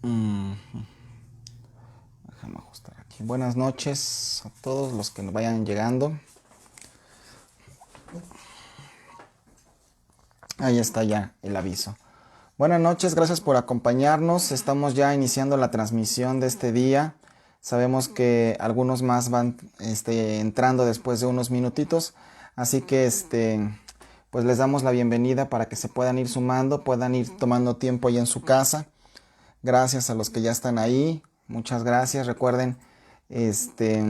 Mm, Déjame ajustar aquí. Buenas noches a todos los que nos vayan llegando. Ahí está ya el aviso. Buenas noches, gracias por acompañarnos. Estamos ya iniciando la transmisión de este día. Sabemos que algunos más van entrando después de unos minutitos. Así que pues les damos la bienvenida para que se puedan ir sumando, puedan ir tomando tiempo ahí en su casa. Gracias a los que ya están ahí. Muchas gracias. Recuerden este,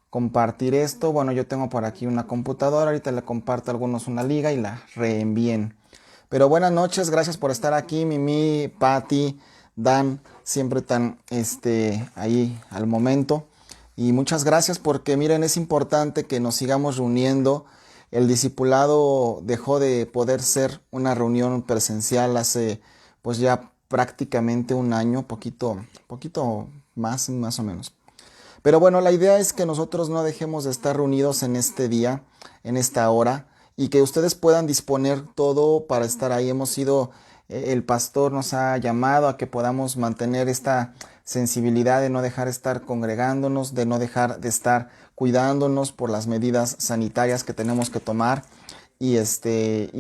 compartir esto. Bueno, yo tengo por aquí una computadora. Ahorita le comparto a algunos una liga y la reenvíen. Pero buenas noches. Gracias por estar aquí. Mimi, Patti, Dan, siempre tan ahí al momento. Y muchas gracias porque miren, es importante que nos sigamos reuniendo. El discipulado dejó de poder ser una reunión presencial hace pues ya prácticamente un año, poquito más o menos. Pero bueno, la idea es que nosotros no dejemos de estar reunidos en este día, en esta hora, y que ustedes puedan disponer todo para estar ahí. El pastor nos ha llamado a que podamos mantener esta sensibilidad de no dejar de estar congregándonos, de no dejar de estar cuidándonos por las medidas sanitarias que tenemos que tomar. Y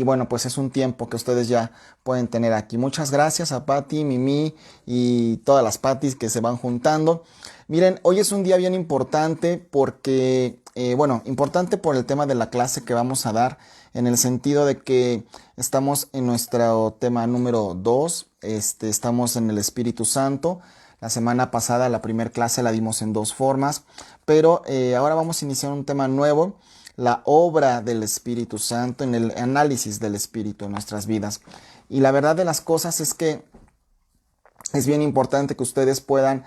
bueno, pues es un tiempo que ustedes ya pueden tener aquí. Muchas gracias a Patti, Mimi y todas las Pattis que se van juntando. Miren, hoy es un día bien importante porque, importante por el tema de la clase que vamos a dar, en el sentido de que estamos en nuestro tema número 2, estamos en el Espíritu Santo. La semana pasada la primera clase la dimos en dos formas, pero ahora vamos a iniciar un tema nuevo, la obra del Espíritu Santo, en el análisis del Espíritu en nuestras vidas. Y la verdad de las cosas es que es bien importante que ustedes puedan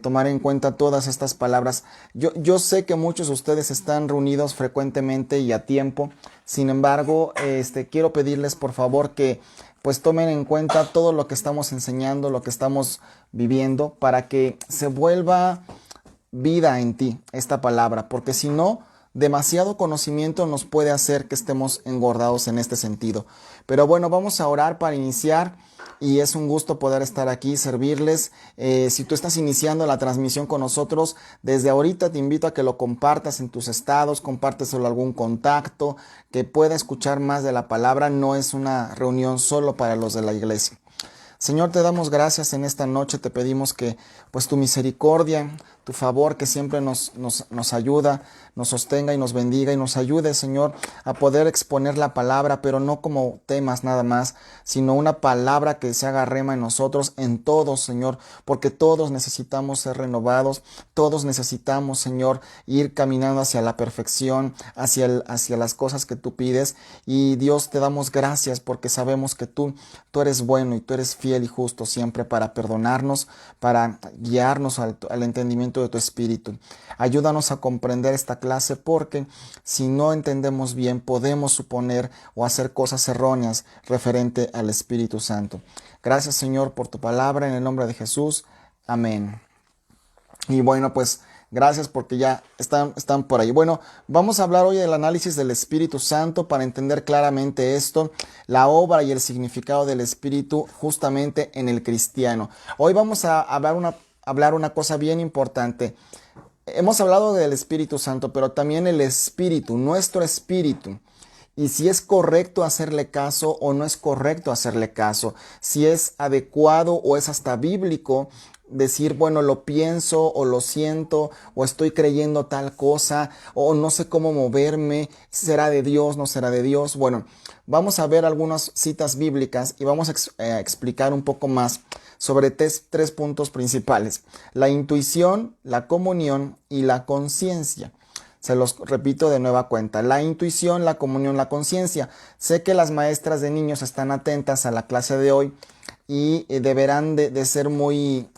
tomar en cuenta todas estas palabras. Yo sé que muchos de ustedes están reunidos frecuentemente y a tiempo. Sin embargo, quiero pedirles por favor que pues tomen en cuenta todo lo que estamos enseñando, lo que estamos viviendo, para que se vuelva vida en ti esta palabra, porque si no, demasiado conocimiento nos puede hacer que estemos engordados en este sentido. Pero bueno, vamos a orar para iniciar y es un gusto poder estar aquí, servirles. Si tú estás iniciando la transmisión con nosotros, desde ahorita te invito a que lo compartas en tus estados, compárteselo a algún contacto que pueda escuchar más de la palabra. No es una reunión solo para los de la iglesia. Señor, te damos gracias en esta noche, te pedimos que pues tu misericordia, tu favor que siempre nos ayuda, nos sostenga y nos bendiga y nos ayude, Señor, a poder exponer la palabra, pero no como temas nada más, sino una palabra que se haga rema en nosotros, en todos, Señor, porque todos necesitamos ser renovados, todos necesitamos, Señor, ir caminando hacia la perfección, hacia las cosas que tú pides. Y Dios, te damos gracias porque sabemos que tú eres bueno y tú eres fiel y justo siempre para perdonarnos, para guiarnos al entendimiento de tu Espíritu. Ayúdanos a comprender esta clase porque si no entendemos bien podemos suponer o hacer cosas erróneas referente al Espíritu Santo. Gracias, Señor, por tu palabra en el nombre de Jesús. Amén. Y bueno, pues gracias porque ya están por ahí. Bueno, vamos a hablar hoy del análisis del Espíritu Santo para entender claramente esto, la obra y el significado del Espíritu justamente en el cristiano. Hoy vamos a hablar una cosa bien importante. Hemos hablado del Espíritu Santo, pero también el Espíritu, nuestro Espíritu. Y si es correcto hacerle caso o no es correcto hacerle caso. Si es adecuado o es hasta bíblico decir, bueno, lo pienso o lo siento o estoy creyendo tal cosa o no sé cómo moverme, será de Dios, no será de Dios. Bueno, vamos a ver algunas citas bíblicas y vamos a explicar un poco más sobre tres puntos principales: la intuición, la comunión y la conciencia. Se los repito de nueva cuenta: la intuición, la comunión, la conciencia. Sé que las maestras de niños están atentas a la clase de hoy y deberán de ser muy,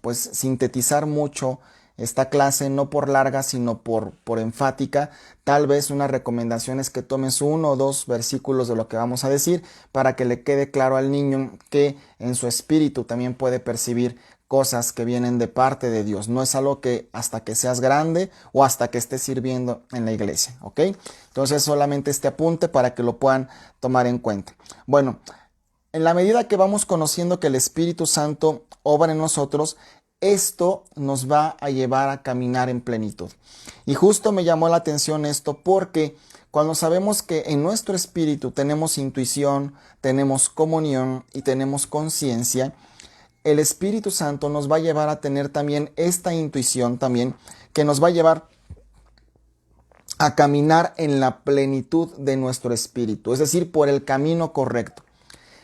pues sintetizar mucho esta clase, no por larga, sino por enfática. Tal vez una recomendación es que tomes uno o dos versículos de lo que vamos a decir para que le quede claro al niño que en su espíritu también puede percibir cosas que vienen de parte de Dios. No es algo que hasta que seas grande o hasta que estés sirviendo en la iglesia, ¿ok? Entonces solamente este apunte para que lo puedan tomar en cuenta. Bueno, en la medida que vamos conociendo que el Espíritu Santo obra en nosotros, esto nos va a llevar a caminar en plenitud. Y justo me llamó la atención esto porque cuando sabemos que en nuestro espíritu tenemos intuición, tenemos comunión y tenemos conciencia, el Espíritu Santo nos va a llevar a tener también esta intuición también que nos va a llevar a caminar en la plenitud de nuestro espíritu, es decir, por el camino correcto.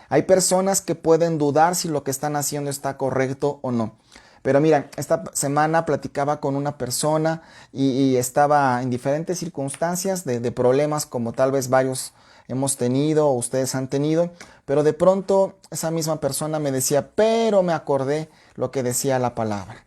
Hay personas que pueden dudar si lo que están haciendo está correcto o no. Pero mira, esta semana platicaba con una persona y estaba en diferentes circunstancias de problemas como tal vez varios hemos tenido o ustedes han tenido, pero de pronto esa misma persona me decía, pero me acordé lo que decía la palabra.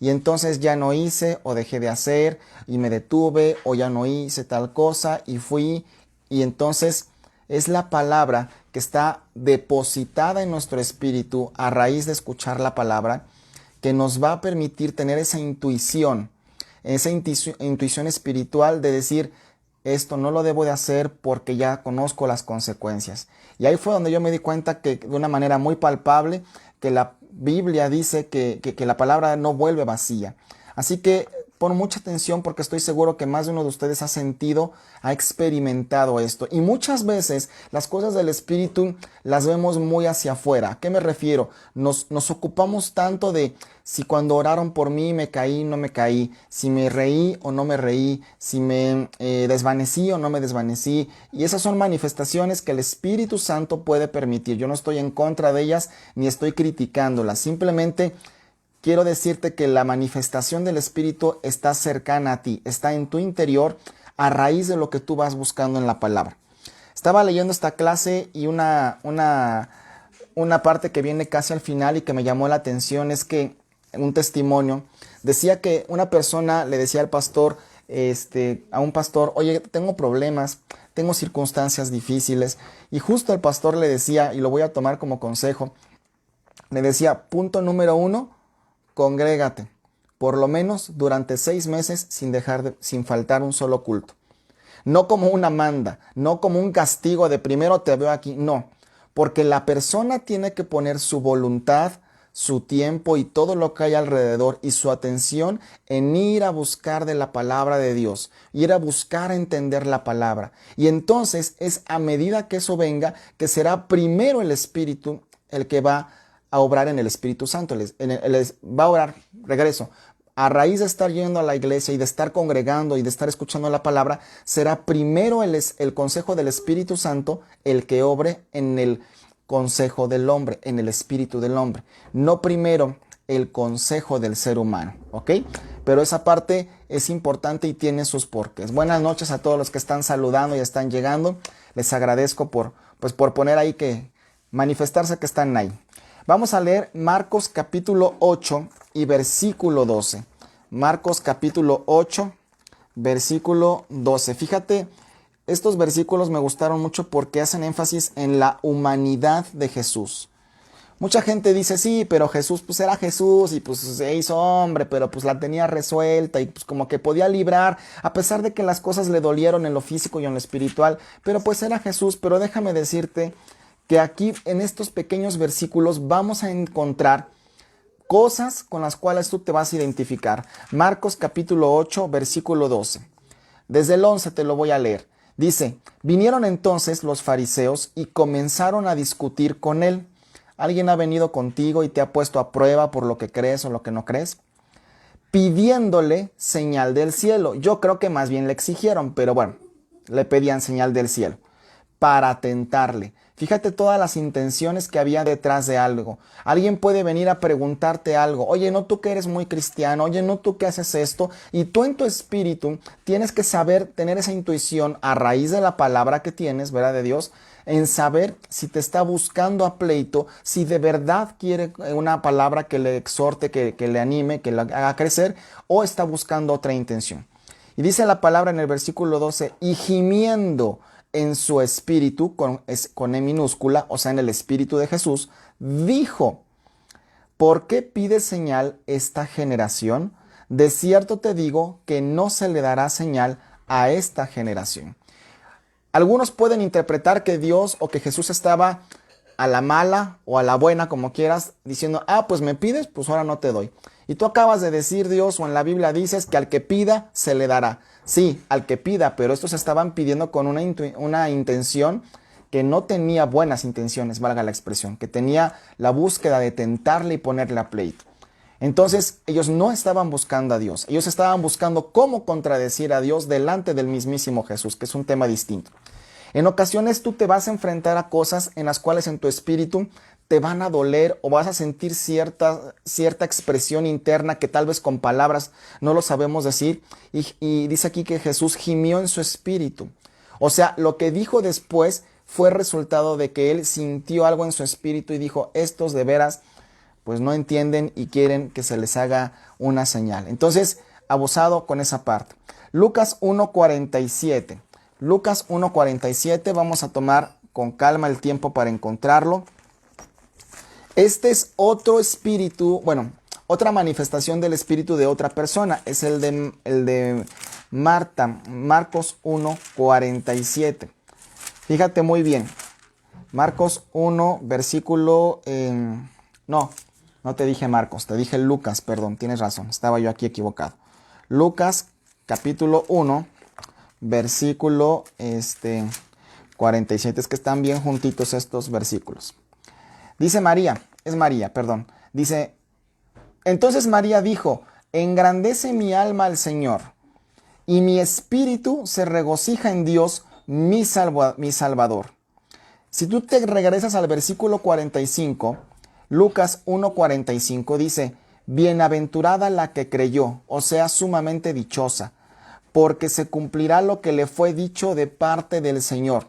Y entonces ya no hice o dejé de hacer y me detuve o ya no hice tal cosa y fui. Y entonces es la palabra que está depositada en nuestro espíritu a raíz de escuchar la palabra que nos va a permitir tener esa intuición espiritual de decir, esto no lo debo de hacer porque ya conozco las consecuencias. Y ahí fue donde yo me di cuenta que de una manera muy palpable que la Biblia dice que la palabra no vuelve vacía. Así que pon mucha atención porque estoy seguro que más de uno de ustedes ha sentido, ha experimentado esto. Y muchas veces las cosas del Espíritu las vemos muy hacia afuera. ¿A qué me refiero? Nos ocupamos tanto de si cuando oraron por mí me caí, no me caí, si me reí o no me reí, si me desvanecí o no me desvanecí. Y esas son manifestaciones que el Espíritu Santo puede permitir. Yo no estoy en contra de ellas ni estoy criticándolas. Simplemente quiero decirte que la manifestación del Espíritu está cercana a ti, está en tu interior a raíz de lo que tú vas buscando en la palabra. Estaba leyendo esta clase y una parte que viene casi al final y que me llamó la atención es que un testimonio decía que una persona le decía al pastor, a un pastor, oye, tengo problemas, tengo circunstancias difíciles, y justo el pastor le decía, y lo voy a tomar como consejo, le decía, punto número 1, congrégate, por lo menos durante 6 meses sin faltar un solo culto. No como una manda, no como un castigo de primero te veo aquí, no. Porque la persona tiene que poner su voluntad, su tiempo y todo lo que hay alrededor y su atención en ir a buscar de la palabra de Dios, ir a buscar entender la palabra. Y entonces es a medida que eso venga que será primero el Espíritu el que va a obrar en el Espíritu Santo, va a obrar, regreso, a raíz de estar yendo a la iglesia y de estar congregando y de estar escuchando la palabra, será primero el consejo del Espíritu Santo el que obre en el consejo del hombre, en el espíritu del hombre, no primero el consejo del ser humano, ¿ok? Pero esa parte es importante y tiene sus porqués. Buenas noches a todos los que están saludando y están llegando. Les agradezco por poner ahí que manifestarse que están ahí. Vamos a leer Marcos capítulo 8 y versículo 12. Marcos capítulo 8, versículo 12. Fíjate, estos versículos me gustaron mucho porque hacen énfasis en la humanidad de Jesús. Mucha gente dice, sí, pero Jesús pues era Jesús y pues se hizo hombre, pero pues la tenía resuelta y pues como que podía librar, a pesar de que las cosas le dolieron en lo físico y en lo espiritual, pero pues era Jesús. Pero déjame decirte que aquí en estos pequeños versículos vamos a encontrar cosas con las cuales tú te vas a identificar. Marcos capítulo 8, versículo 12. Desde el 11 te lo voy a leer. Dice, vinieron entonces los fariseos y comenzaron a discutir con él. ¿Alguien ha venido contigo y te ha puesto a prueba por lo que crees o lo que no crees? Pidiéndole señal del cielo. Yo creo que más bien le exigieron, pero bueno, le pedían señal del cielo para tentarle. Fíjate todas las intenciones que había detrás de algo. Alguien puede venir a preguntarte algo. Oye, no, tú que eres muy cristiano. Oye, no, tú que haces esto. Y tú en tu espíritu tienes que saber, tener esa intuición a raíz de la palabra que tienes, ¿verdad? De Dios, en saber si te está buscando a pleito, si de verdad quiere una palabra que le exhorte, que le anime, que le haga crecer, o está buscando otra intención. Y dice la palabra en el versículo 12, y gimiendo en su espíritu, con E minúscula, o sea, en el espíritu de Jesús, dijo, ¿por qué pide señal esta generación? De cierto te digo que no se le dará señal a esta generación. Algunos pueden interpretar que Dios o que Jesús estaba a la mala o a la buena, como quieras, diciendo, pues me pides, pues ahora no te doy. Y tú acabas de decir, Dios, o en la Biblia dices que al que pida se le dará. Sí, al que pida, pero estos estaban pidiendo con una intención que no tenía buenas intenciones, valga la expresión, que tenía la búsqueda de tentarle y ponerle a pleito. Entonces ellos no estaban buscando a Dios, ellos estaban buscando cómo contradecir a Dios delante del mismísimo Jesús, que es un tema distinto. En ocasiones tú te vas a enfrentar a cosas en las cuales en tu espíritu te van a doler o vas a sentir cierta expresión interna que tal vez con palabras no lo sabemos decir. Y dice aquí que Jesús gimió en su espíritu. O sea, lo que dijo después fue resultado de que él sintió algo en su espíritu y dijo, estos de veras pues no entienden y quieren que se les haga una señal. Entonces, abusado con esa parte. Lucas 1:47. Lucas 1:47, vamos a tomar con calma el tiempo para encontrarlo. Este es otro espíritu, bueno, otra manifestación del espíritu de otra persona. Es el de Marta, Marcos 1:47. Fíjate muy bien. Marcos 1, versículo... No te dije Marcos, te dije Lucas, perdón, tienes razón, estaba yo aquí equivocado. Lucas capítulo 1, versículo 47, es que están bien juntitos estos versículos. Dice María, dice, entonces María dijo, engrandece mi alma al Señor, y mi espíritu se regocija en Dios, mi Salvador. Si tú te regresas al versículo 45, Lucas 1:45 dice, bienaventurada la que creyó, o sea, sumamente dichosa, porque se cumplirá lo que le fue dicho de parte del Señor.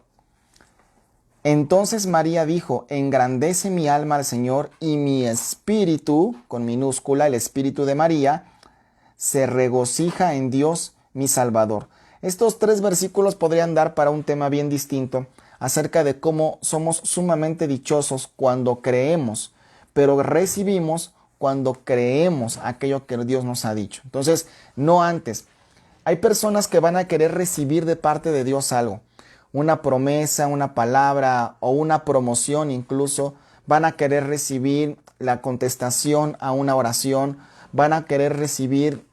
Entonces María dijo, engrandece mi alma al Señor y mi espíritu, con minúscula, el espíritu de María, se regocija en Dios, mi Salvador. Estos 3 versículos podrían dar para un tema bien distinto acerca de cómo somos sumamente dichosos cuando creemos, pero recibimos cuando creemos aquello que Dios nos ha dicho. Entonces, no antes. Hay personas que van a querer recibir de parte de Dios algo, una promesa, una palabra o una promoción incluso. Van a querer recibir la contestación a una oración, van a querer recibir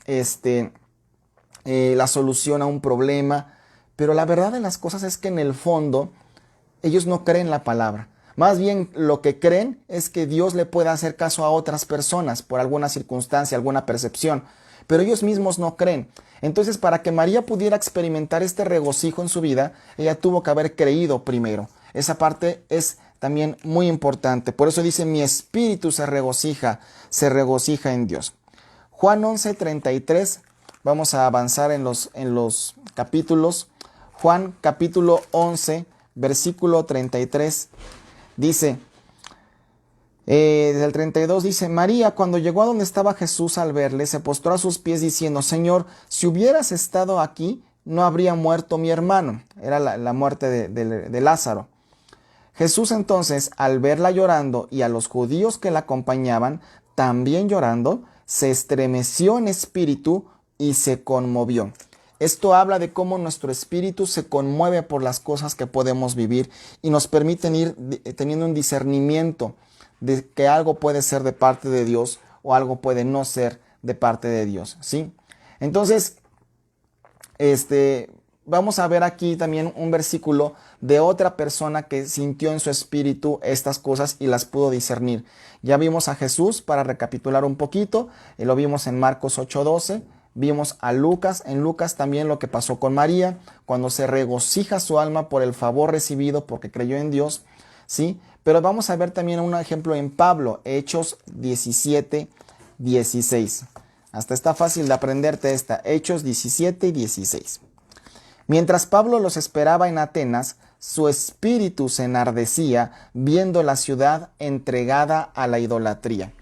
la solución a un problema, pero la verdad de las cosas es que en el fondo ellos no creen la palabra. Más bien lo que creen es que Dios le pueda hacer caso a otras personas por alguna circunstancia, alguna percepción, pero ellos mismos no creen. Entonces, para que María pudiera experimentar este regocijo en su vida, ella tuvo que haber creído primero. Esa parte es también muy importante. Por eso dice, mi espíritu se regocija en Dios. Juan 11:33, vamos a avanzar en los capítulos. Juan capítulo 11, versículo 33. Dice, desde el 32 dice, María cuando llegó a donde estaba Jesús al verle, se postró a sus pies diciendo, Señor, si hubieras estado aquí, no habría muerto mi hermano. Era la muerte de Lázaro. Jesús entonces, al verla llorando y a los judíos que la acompañaban, también llorando, se estremeció en espíritu y se conmovió. Esto habla de cómo nuestro espíritu se conmueve por las cosas que podemos vivir y nos permiten ir teniendo un discernimiento de que algo puede ser de parte de Dios o algo puede no ser de parte de Dios, ¿sí? Entonces, vamos a ver aquí también un versículo de otra persona que sintió en su espíritu estas cosas y las pudo discernir. Ya vimos a Jesús, para recapitular un poquito, lo vimos en Marcos 8:12. Vimos a Lucas, en Lucas también lo que pasó con María, cuando se regocija su alma por el favor recibido porque creyó en Dios, ¿sí? Pero vamos a ver también un ejemplo en Pablo, Hechos 17:16. Hasta está fácil de aprenderte esta, Hechos 17:16. Mientras Pablo los esperaba en Atenas, su espíritu se enardecía viendo la ciudad entregada a la idolatría.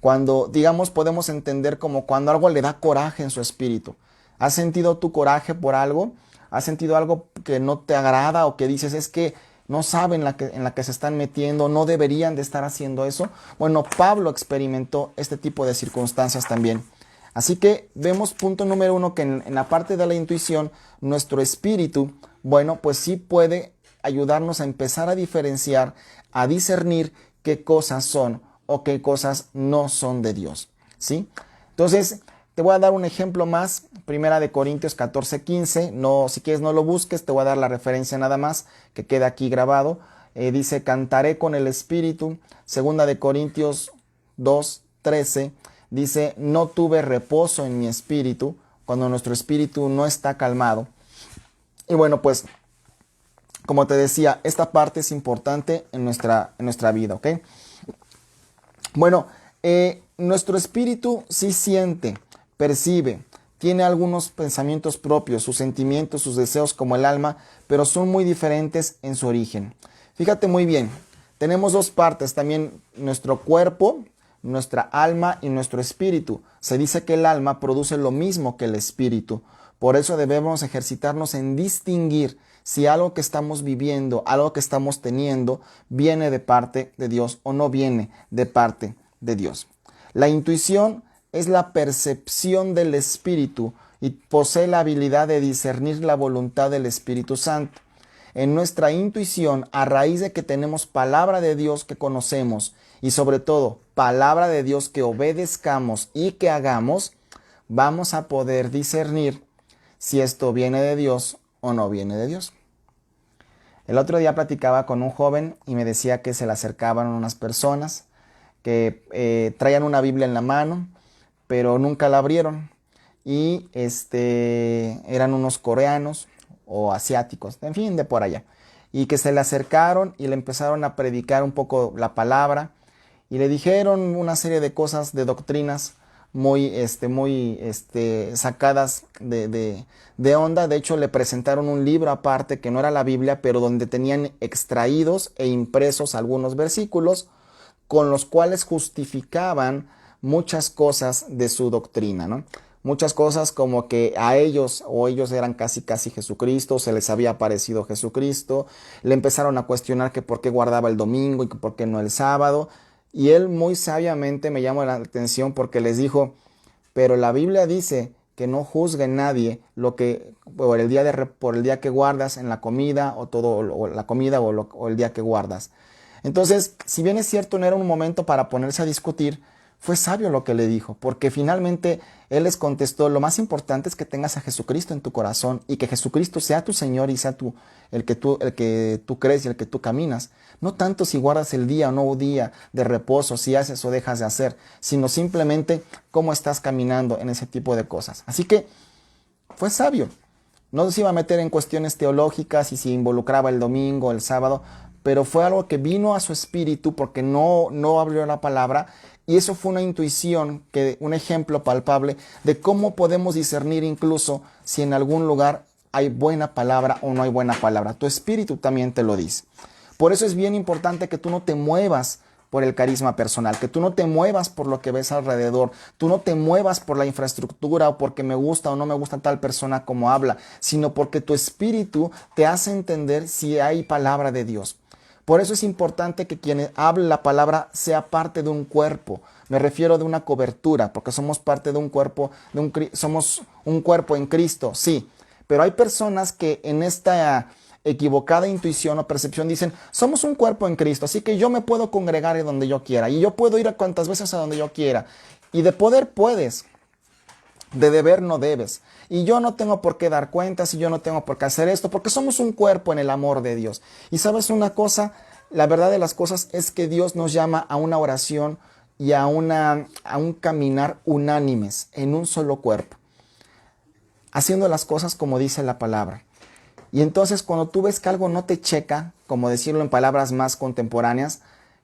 Cuando, digamos, podemos entender como cuando algo le da coraje en su espíritu. ¿Has sentido tu coraje por algo? ¿Has sentido algo que no te agrada o que dices es que no saben en la que se están metiendo, no deberían de estar haciendo eso? Bueno, Pablo experimentó este tipo de circunstancias también. Así que vemos punto número 1 que en la parte de la intuición, nuestro espíritu, bueno, pues sí puede ayudarnos a empezar a diferenciar, a discernir qué cosas son o qué cosas no son de Dios, ¿sí? Entonces, te voy a dar un ejemplo más, Primera de Corintios 14:15, no, si quieres no lo busques, te voy a dar la referencia nada más, que queda aquí grabado. Dice, cantaré con el Espíritu. Segunda de Corintios 2:13, dice, no tuve reposo en mi espíritu, cuando nuestro espíritu no está calmado. Y bueno, pues, como te decía, esta parte es importante en nuestra vida, ¿ok? Bueno, nuestro espíritu sí siente, percibe, tiene algunos pensamientos propios, sus sentimientos, sus deseos como el alma, pero son muy diferentes en su origen. Fíjate muy bien, tenemos dos partes, también nuestro cuerpo, nuestra alma y nuestro espíritu. Se dice que el alma produce lo mismo que el espíritu. Por eso debemos ejercitarnos en distinguir si algo que estamos viviendo, algo que estamos teniendo, viene de parte de Dios o no viene de parte de Dios. La intuición es la percepción del Espíritu y posee la habilidad de discernir la voluntad del Espíritu Santo. En nuestra intuición, a raíz de que tenemos palabra de Dios que conocemos y sobre todo palabra de Dios que obedezcamos y que hagamos, vamos a poder discernir si esto viene de Dios o no viene de Dios. El otro día platicaba con un joven y me decía que se le acercaban unas personas que traían una Biblia en la mano, pero nunca la abrieron. Y eran unos coreanos o asiáticos, en fin, de por allá. Y que se le acercaron y le empezaron a predicar un poco la palabra y le dijeron una serie de cosas, de doctrinas muy sacadas de onda. De hecho, le presentaron un libro aparte que no era la Biblia, pero donde tenían extraídos e impresos algunos versículos con los cuales justificaban muchas cosas de su doctrina, ¿no? Muchas cosas como que a ellos o ellos eran casi Jesucristo, se les había aparecido Jesucristo, le empezaron a cuestionar que por qué guardaba el domingo y que por qué no el sábado, y él muy sabiamente me llamó la atención porque les dijo, pero la Biblia dice que no juzgue nadie lo que por el día que guardas en la comida o todo o la comida o el día que guardas. Entonces, si bien es cierto, no era un momento para ponerse a discutir, fue sabio lo que le dijo, porque finalmente él les contestó, lo más importante es que tengas a Jesucristo en tu corazón y que Jesucristo sea tu Señor y sea el que tú crees y el que tú caminas. No tanto si guardas el día o no día de reposo, si haces o dejas de hacer, sino simplemente cómo estás caminando en ese tipo de cosas. Así que fue sabio. No se iba a meter en cuestiones teológicas y si involucraba el domingo, el sábado, pero fue algo que vino a su espíritu porque no abrió la palabra. Y eso fue una intuición, un ejemplo palpable de cómo podemos discernir incluso si en algún lugar hay buena palabra o no hay buena palabra. Tu espíritu también te lo dice. Por eso es bien importante que tú no te muevas por el carisma personal, que tú no te muevas por lo que ves alrededor, tú no te muevas por la infraestructura o porque me gusta o no me gusta tal persona como habla, sino porque tu espíritu te hace entender si hay palabra de Dios. Por eso es importante que quien hable la palabra sea parte de un cuerpo. Me refiero de una cobertura, porque somos parte de un cuerpo, somos un cuerpo en Cristo, sí. Pero hay personas que en esta equivocada intuición o percepción dicen, somos un cuerpo en Cristo, así que yo me puedo congregar en donde yo quiera y yo puedo ir a cuantas veces a donde yo quiera. Y de poder puedes, de deber no debes. Y yo no tengo por qué dar cuentas y yo no tengo por qué hacer esto, porque somos un cuerpo en el amor de Dios. Y sabes una cosa, la verdad de las cosas es que Dios nos llama a una oración y a un caminar unánimes en un solo cuerpo, haciendo las cosas como dice la palabra. Y entonces cuando tú ves que algo no te checa, como decirlo en palabras más contemporáneas,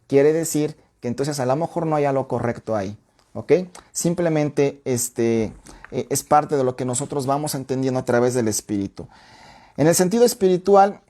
quiere decir que entonces a lo mejor no hay algo correcto ahí. ¿Ok? Simplemente es parte de lo que nosotros vamos entendiendo a través del espíritu. En el sentido espiritual,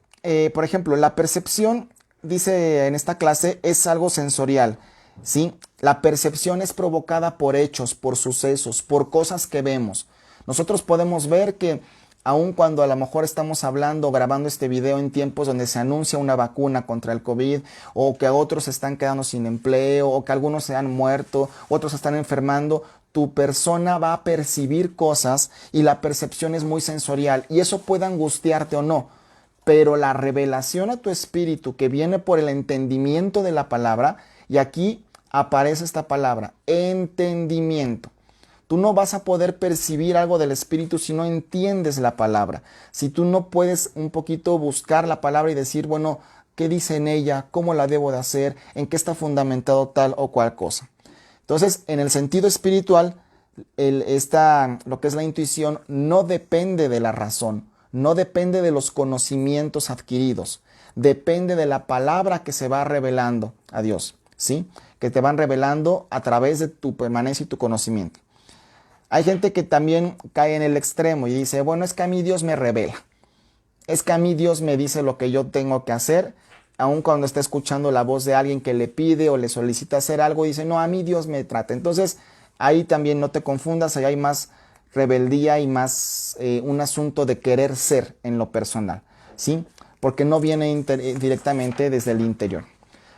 por ejemplo, la percepción, dice en esta clase, es algo sensorial, ¿sí? La percepción es provocada por hechos, por sucesos, por cosas que vemos. Nosotros podemos ver que aun cuando a lo mejor estamos hablando o grabando este video en tiempos donde se anuncia una vacuna contra el COVID, o que otros se están quedando sin empleo, o que algunos se han muerto, otros se están enfermando, tu persona va a percibir cosas y la percepción es muy sensorial y eso puede angustiarte o no. Pero la revelación a tu espíritu que viene por el entendimiento de la palabra, y aquí aparece esta palabra, entendimiento. Tú no vas a poder percibir algo del Espíritu si no entiendes la palabra. Si tú no puedes un poquito buscar la palabra y decir, bueno, ¿qué dice en ella? ¿Cómo la debo de hacer? ¿En qué está fundamentado tal o cual cosa? Entonces, en el sentido espiritual, lo que es la intuición no depende de la razón, no depende de los conocimientos adquiridos, depende de la palabra que se va revelando a Dios, ¿sí? Que te van revelando a través de tu permanencia y tu conocimiento. Hay gente que también cae en el extremo y dice, bueno, es que a mí Dios me revela. Es que a mí Dios me dice lo que yo tengo que hacer, aun cuando está escuchando la voz de alguien que le pide o le solicita hacer algo, dice, no, a mí Dios me trata. Entonces, ahí también no te confundas, ahí hay más rebeldía y más un asunto de querer ser en lo personal, ¿sí? Porque no viene directamente desde el interior.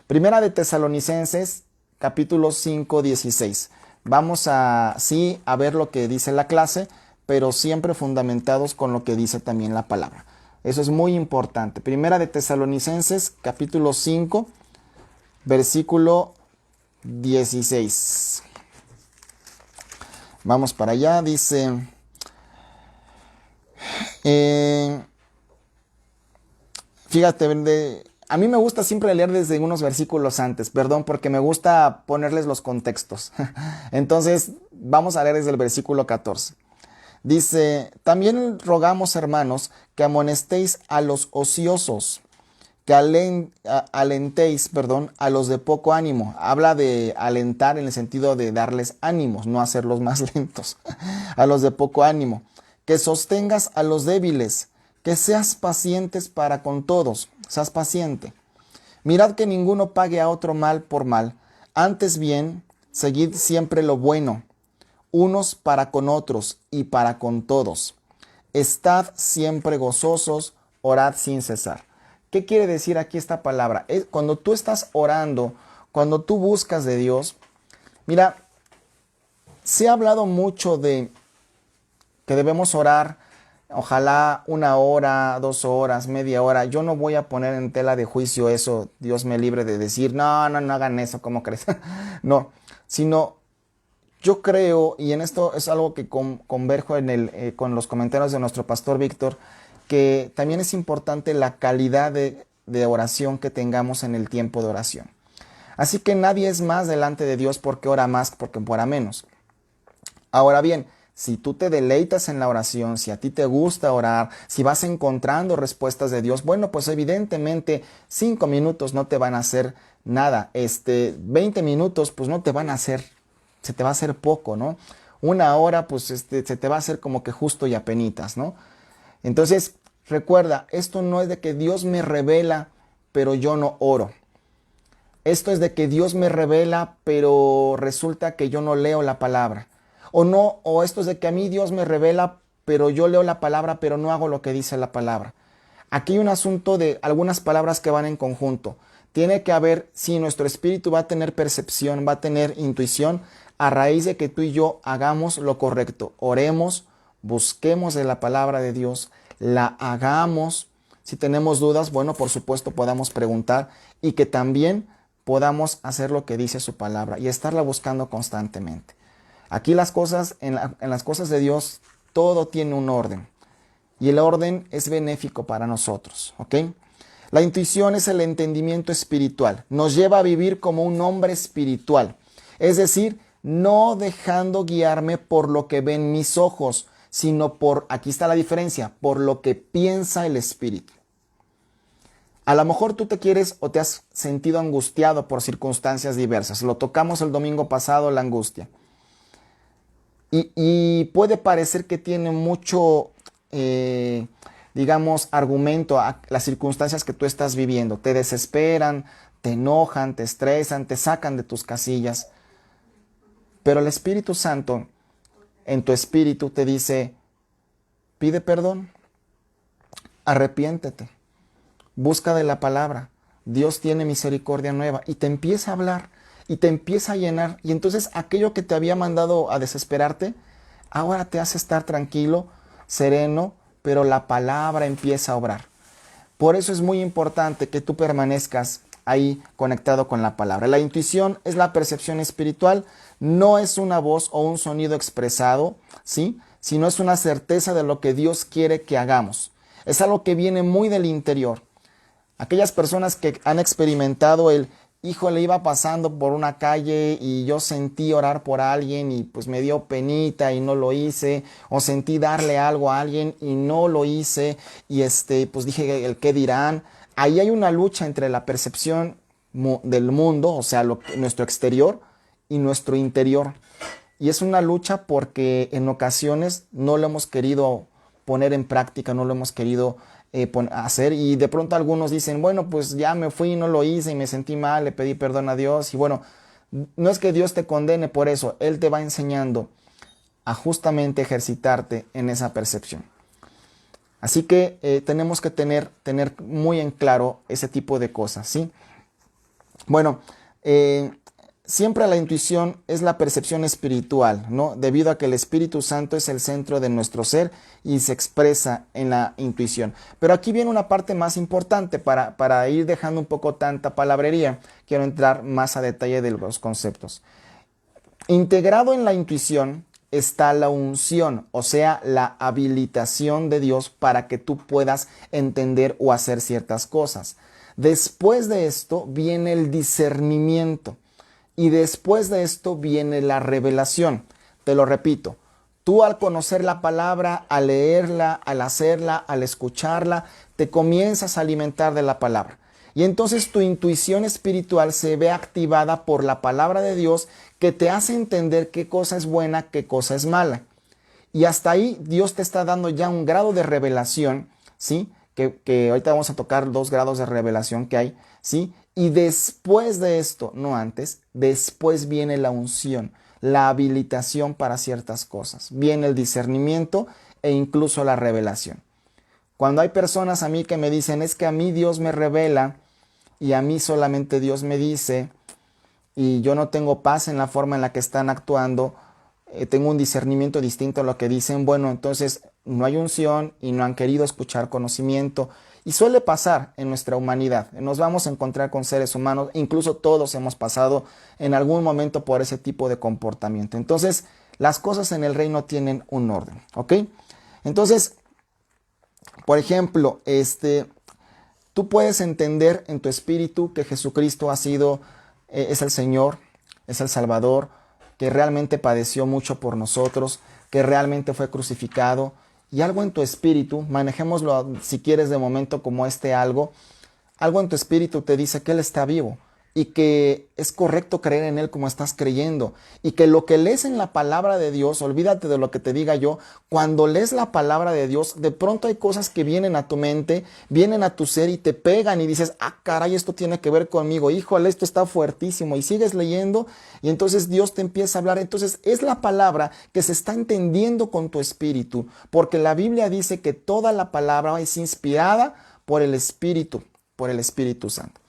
Primera de Tesalonicenses, capítulo 5, 16. Vamos a ver lo que dice la clase, pero siempre fundamentados con lo que dice también la palabra. Eso es muy importante. Primera de Tesalonicenses, capítulo 5, versículo 16. Vamos para allá, dice... fíjate, a mí me gusta siempre leer desde unos versículos antes, perdón, porque me gusta ponerles los contextos. Entonces, vamos a leer desde el versículo 14. Dice, también rogamos, hermanos, que amonestéis a los ociosos, que alentéis, a los de poco ánimo. Habla de alentar en el sentido de darles ánimos, no hacerlos más lentos. A los de poco ánimo. Que sostengas a los débiles, que seas pacientes para con todos. Seas paciente. Mirad que ninguno pague a otro mal por mal. Antes bien, seguid siempre lo bueno, unos para con otros y para con todos. Estad siempre gozosos, orad sin cesar. ¿Qué quiere decir aquí esta palabra? Cuando tú estás orando, cuando tú buscas de Dios, mira, se ha hablado mucho de que debemos orar, ojalá 1 hora, 2 horas, media hora. Yo no voy a poner en tela de juicio eso, Dios me libre de decir, no hagan eso, ¿cómo crees? No, sino yo creo, y en esto es algo que converjo con los comentarios de nuestro pastor Víctor, que también es importante la calidad de oración que tengamos en el tiempo de oración. Así que nadie es más delante de Dios porque ora más, porque ora menos. Ahora bien, si tú te deleitas en la oración, si a ti te gusta orar, si vas encontrando respuestas de Dios, bueno, pues evidentemente 5 minutos no te van a hacer nada. 20 minutos pues no te van a hacer, se te va a hacer poco, ¿no? 1 hora pues se te va a hacer como que justo y apenitas, ¿no? Entonces, recuerda, esto no es de que Dios me revela, pero yo no oro. Esto es de que Dios me revela, pero resulta que yo no leo la palabra. O esto es de que a mí Dios me revela, pero yo leo la palabra, pero no hago lo que dice la palabra. Aquí hay un asunto de algunas palabras que van en conjunto. Tiene que haber, si nuestro espíritu va a tener percepción, va a tener intuición, a raíz de que tú y yo hagamos lo correcto. Oremos, busquemos de la palabra de Dios, la hagamos. Si tenemos dudas, bueno, por supuesto podamos preguntar y que también podamos hacer lo que dice su palabra y estarla buscando constantemente. Aquí las cosas, en las cosas de Dios, todo tiene un orden. Y el orden es benéfico para nosotros, ¿ok? La intuición es el entendimiento espiritual. Nos lleva a vivir como un hombre espiritual. Es decir, no dejando guiarme por lo que ven mis ojos, sino aquí está la diferencia, por lo que piensa el espíritu. A lo mejor tú te quieres o te has sentido angustiado por circunstancias diversas. Lo tocamos el domingo pasado, la angustia. Y puede parecer que tiene mucho, argumento a las circunstancias que tú estás viviendo. Te desesperan, te enojan, te estresan, te sacan de tus casillas. Pero el Espíritu Santo, en tu espíritu, te dice, pide perdón, arrepiéntete, busca de la palabra. Dios tiene misericordia nueva y te empieza a hablar. Y te empieza a llenar. Y entonces aquello que te había mandado a desesperarte, ahora te hace estar tranquilo, sereno, pero la palabra empieza a obrar. Por eso es muy importante que tú permanezcas ahí conectado con la palabra. La intuición es la percepción espiritual, no es una voz o un sonido expresado, ¿sí? Sino es una certeza de lo que Dios quiere que hagamos. Es algo que viene muy del interior. Aquellas personas que han experimentado híjole, iba pasando por una calle y yo sentí orar por alguien y pues me dio penita y no lo hice, o sentí darle algo a alguien y no lo hice y pues dije, ¿el qué dirán? Ahí hay una lucha entre la percepción del mundo, o sea, nuestro exterior y nuestro interior. Y es una lucha porque en ocasiones no lo hemos querido poner en práctica, no lo hemos querido hacer, y de pronto algunos dicen, bueno, pues ya me fui, no lo hice y me sentí mal, le pedí perdón a Dios, y bueno, no es que Dios te condene por eso, Él te va enseñando a justamente ejercitarte en esa percepción. Así que tenemos que tener muy en claro ese tipo de cosas, ¿sí? Bueno, siempre la intuición es la percepción espiritual, ¿no? Debido a que el Espíritu Santo es el centro de nuestro ser y se expresa en la intuición. Pero aquí viene una parte más importante para ir dejando un poco tanta palabrería. Quiero entrar más a detalle de los conceptos. Integrado en la intuición está la unción, o sea, la habilitación de Dios para que tú puedas entender o hacer ciertas cosas. Después de esto viene el discernimiento y después de esto viene la revelación. Te lo repito, tú al conocer la palabra, al leerla, al hacerla, al escucharla, te comienzas a alimentar de la palabra. Y entonces tu intuición espiritual se ve activada por la palabra de Dios que te hace entender qué cosa es buena, qué cosa es mala. Y hasta ahí Dios te está dando ya un grado de revelación, ¿sí? Que ahorita vamos a tocar 2 grados de revelación que hay, ¿sí? Y después de esto, no antes, después viene la unción, la habilitación para ciertas cosas. Viene el discernimiento e incluso la revelación. Cuando hay personas a mí que me dicen, es que a mí Dios me revela y a mí solamente Dios me dice y yo no tengo paz en la forma en la que están actuando, tengo un discernimiento distinto a lo que dicen, bueno, entonces no hay unción y no han querido escuchar conocimiento. Y suele pasar en nuestra humanidad, nos vamos a encontrar con seres humanos, incluso todos hemos pasado en algún momento por ese tipo de comportamiento. Entonces, las cosas en el reino tienen un orden, ¿ok? Entonces, por ejemplo, tú puedes entender en tu espíritu que Jesucristo es el Señor, es el Salvador, que realmente padeció mucho por nosotros, que realmente fue crucificado, y algo en tu espíritu, manejémoslo si quieres de momento como algo en tu espíritu te dice que Él está vivo y que es correcto creer en Él como estás creyendo, y que lo que lees en la palabra de Dios, olvídate de lo que te diga yo, cuando lees la palabra de Dios, de pronto hay cosas que vienen a tu mente, vienen a tu ser y te pegan y dices, ah caray, esto tiene que ver conmigo, híjole, esto está fuertísimo, y sigues leyendo y entonces Dios te empieza a hablar. Entonces es la palabra que se está entendiendo con tu espíritu, porque la Biblia dice que toda la palabra es inspirada por el Espíritu Santo.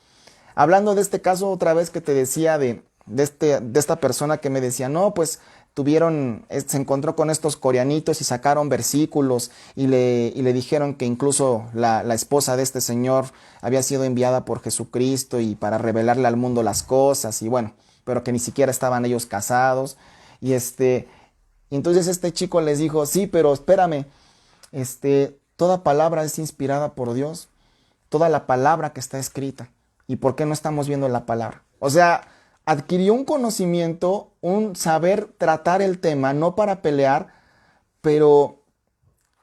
Hablando de este caso otra vez que te decía de esta persona que me decía, no, pues se encontró con estos coreanitos y sacaron versículos y le dijeron que incluso la esposa de este señor había sido enviada por Jesucristo y para revelarle al mundo las cosas, y bueno, pero que ni siquiera estaban ellos casados. Y entonces este chico les dijo, sí, pero espérame, toda palabra es inspirada por Dios, toda la palabra que está escrita. ¿Y por qué no estamos viendo la palabra? O sea, adquirió un conocimiento, un saber tratar el tema, no para pelear, pero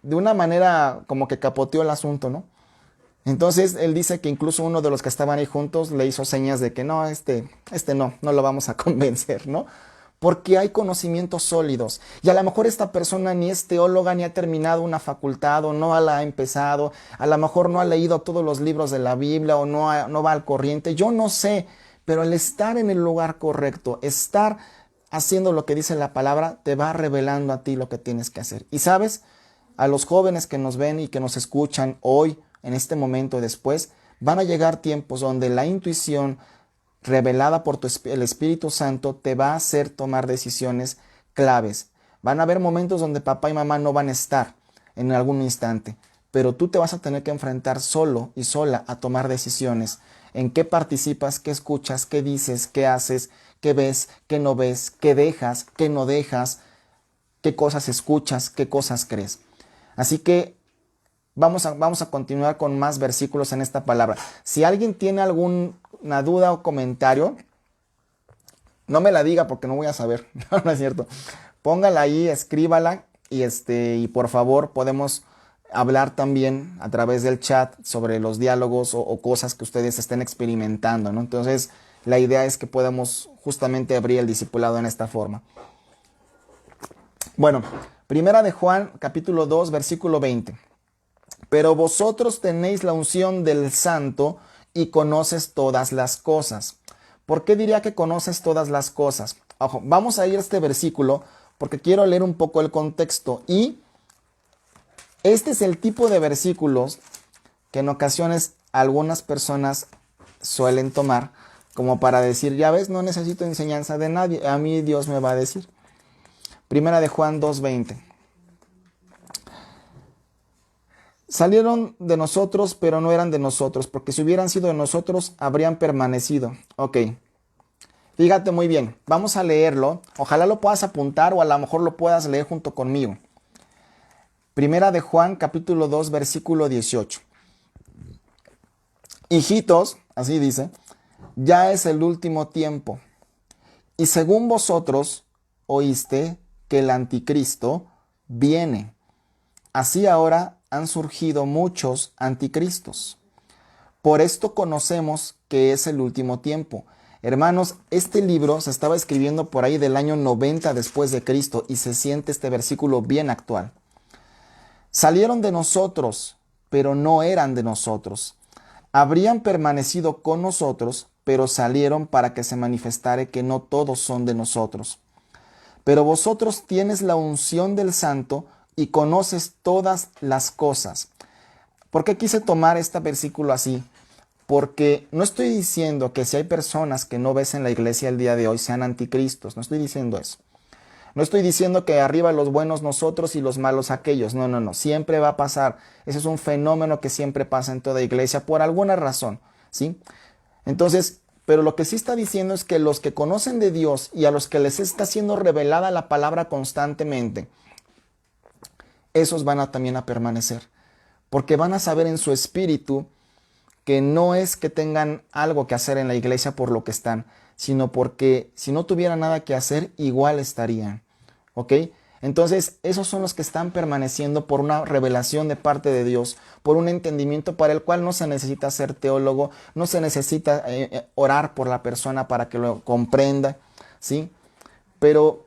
de una manera como que capoteó el asunto, ¿no? Entonces él dice que incluso uno de los que estaban ahí juntos le hizo señas de que no, no lo vamos a convencer, ¿no? Porque hay conocimientos sólidos. Y a lo mejor esta persona ni es teóloga, ni ha terminado una facultad, o no la ha empezado, a lo mejor no ha leído todos los libros de la Biblia, o no va al corriente, yo no sé, pero el estar en el lugar correcto, estar haciendo lo que dice la palabra, te va revelando a ti lo que tienes que hacer. Y sabes, a los jóvenes que nos ven y que nos escuchan hoy, en este momento después, van a llegar tiempos donde la intuición revelada por el Espíritu Santo te va a hacer tomar decisiones claves. Van a haber momentos donde papá y mamá no van a estar en algún instante, pero tú te vas a tener que enfrentar solo y sola a tomar decisiones. En qué participas, qué escuchas, qué dices, qué haces, qué ves, qué no ves, qué dejas, qué no dejas, qué cosas escuchas, qué cosas crees. Así que vamos a continuar con más versículos en esta palabra. Si alguien tiene alguna duda o comentario, no me la diga porque no voy a saber. No, no es cierto. Póngala ahí, escríbala y por favor podemos hablar también a través del chat sobre los diálogos o cosas que ustedes estén experimentando, ¿no? Entonces, la idea es que podamos justamente abrir el discipulado en esta forma. Bueno, primera de Juan, capítulo 2, versículo 20. Pero vosotros tenéis la unción del Santo y conoces todas las cosas. ¿Por qué diría que conoces todas las cosas? Ojo, vamos a ir a este versículo porque quiero leer un poco el contexto. Y este es el tipo de versículos que en ocasiones algunas personas suelen tomar como para decir, ya ves, no necesito enseñanza de nadie, a mí Dios me va a decir. Primera de Juan 2:20. Salieron de nosotros, pero no eran de nosotros, porque si hubieran sido de nosotros, habrían permanecido. Ok, fíjate muy bien, vamos a leerlo. Ojalá lo puedas apuntar o a lo mejor lo puedas leer junto conmigo. Primera de Juan, capítulo 2, versículo 18. Hijitos, así dice, ya es el último tiempo. Y según vosotros oíste que el anticristo viene. Así ahora han surgido muchos anticristos. Por esto conocemos que es el último tiempo. Hermanos, este libro se estaba escribiendo por ahí del año 90 después de Cristo y se siente este versículo bien actual. Salieron de nosotros, pero no eran de nosotros. Habrían permanecido con nosotros, pero salieron para que se manifestare que no todos son de nosotros. Pero vosotros tienes la unción del Santo y conoces todas las cosas. ¿Por qué quise tomar este versículo así? Porque no estoy diciendo que si hay personas que no ves en la iglesia el día de hoy sean anticristos, no estoy diciendo eso. No estoy diciendo que arriba los buenos nosotros y los malos aquellos, no, no, no, siempre va a pasar. Ese es un fenómeno que siempre pasa en toda iglesia por alguna razón, ¿sí? Entonces, pero lo que sí está diciendo es que los que conocen de Dios y a los que les está siendo revelada la palabra constantemente, esos van a también a permanecer, porque van a saber en su espíritu que no es que tengan algo que hacer en la iglesia por lo que están, sino porque si no tuvieran nada que hacer, igual estarían, ¿ok? Entonces, esos son los que están permaneciendo por una revelación de parte de Dios, por un entendimiento para el cual no se necesita ser teólogo, no se necesita orar por la persona para que lo comprenda, ¿sí? Pero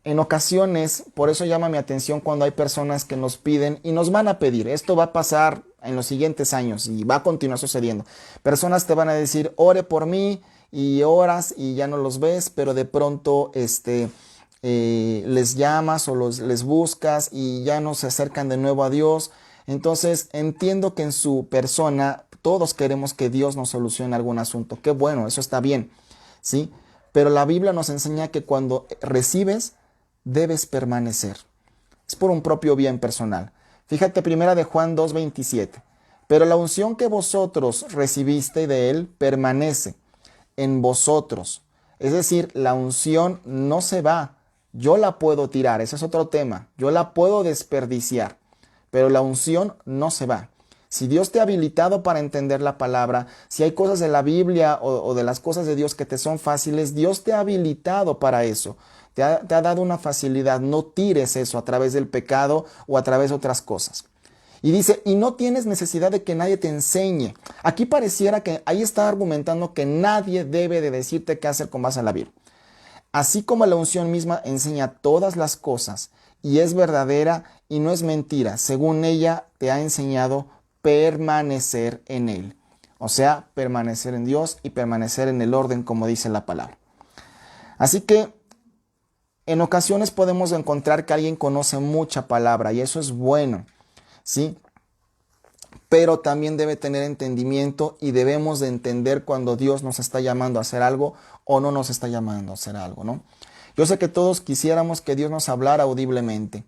en ocasiones, por eso llama mi atención cuando hay personas que nos piden y nos van a pedir, esto va a pasar en los siguientes años y va a continuar sucediendo. Personas te van a decir, ore por mí y oras y ya no los ves, pero de pronto les llamas o les buscas y ya no se acercan de nuevo a Dios. Entonces entiendo que en su persona todos queremos que Dios nos solucione algún asunto. Qué bueno, eso está bien, ¿sí? Pero la Biblia nos enseña que cuando recibes, debes permanecer. Es por un propio bien personal. Fíjate, primera de Juan 2:27. Pero la unción que vosotros recibiste de él permanece en vosotros. Es decir, la unción no se va. Yo la puedo tirar, ese es otro tema. Yo la puedo desperdiciar, pero la unción no se va. Si Dios te ha habilitado para entender la palabra, si hay cosas de la Biblia o de las cosas de Dios que te son fáciles, Dios te ha habilitado para eso. Te ha dado una facilidad. No tires eso a través del pecado o a través de otras cosas. Y dice, y no tienes necesidad de que nadie te enseñe. Aquí pareciera que ahí está argumentando que nadie debe de decirte qué hacer con base a la Biblia. Así como la unción misma enseña todas las cosas y es verdadera y no es mentira, según ella te ha enseñado permanecer en él. O sea, permanecer en Dios y permanecer en el orden como dice la palabra. Así que en ocasiones podemos encontrar que alguien conoce mucha palabra y eso es bueno, ¿sí? Pero también debe tener entendimiento y debemos de entender cuando Dios nos está llamando a hacer algo o no nos está llamando a hacer algo, ¿no? Yo sé que todos quisiéramos que Dios nos hablara audiblemente.